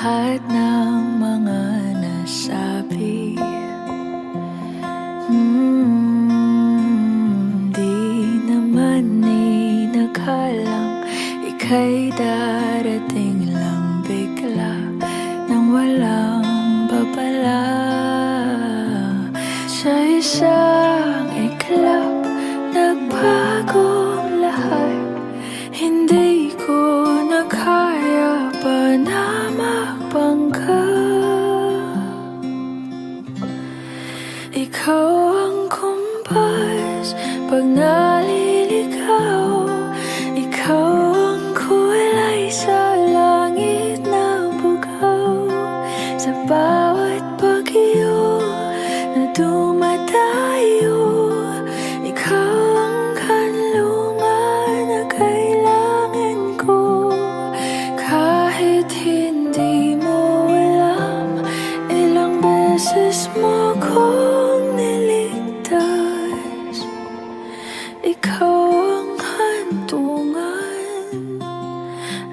lahat ng mga nasabi. Di naman inakalang ika'y darating lang bigla nang walang babala. Sa isang iglap, nagbago lahat. Hindi ko na kaya pa na magpangga. Ikaw ang kumpas pag naliligaw. Ikaw ang kulay sa langit na bugaw. Sa bawat bagyo na dumadayo, ikaw ang kanlungan na kailangan ko. Kahit hindi mo alam, ilang beses mo kong niligtas. Ikaw ang hantungan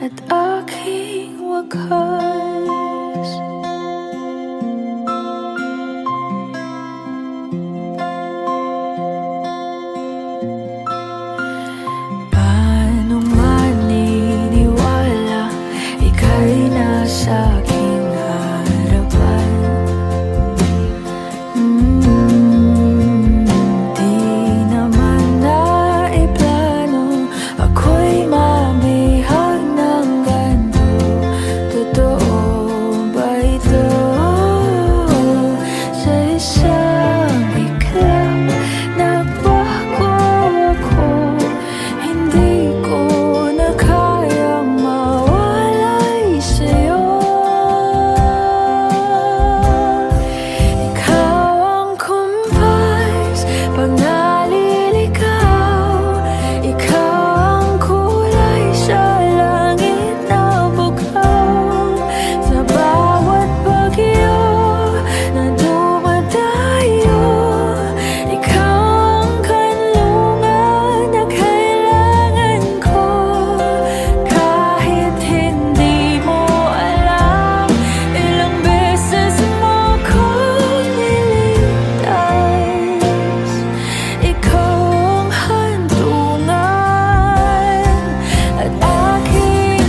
at aking wakas. Paano maniniwala ika'y nasa aking harapan? Di naman naiplano ako'y mabihag ng ganito. Totoo ba ito? Sa isang iglap, nagbago ako. Hindi ko na kayang mawalay sa'yo. Ikaw ang kumpas pag naliligaw. Ikaw ang kulay sa langit na bugaw. Sa bawat bagyo na dumadayo, ikaw ang kanlungan na kailangan ko. Kahit hindi mo alam, ilang beses mo kong niligtas. Ikaw ang hantungan at aking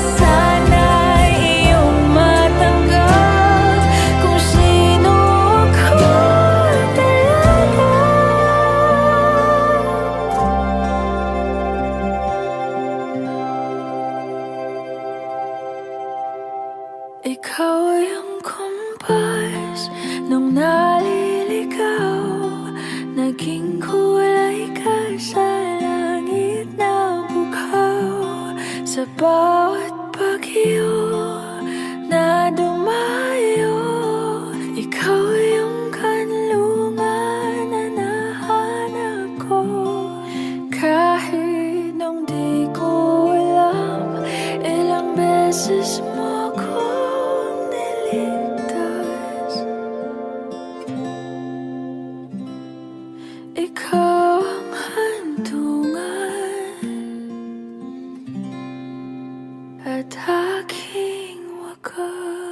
sana'y iyong matanggap kung sino ako talaga. Ikaw yung kumpas nung naliligaw. Naging kulay ka sa langit na bugaw. Sa bawat bagyo na dumayo, ikaw yung kanlungan na nahanap ko. Kahit nung di ko alam, ilang beses mo kong niligtas. Ikaw ang hantungan at aking wakas.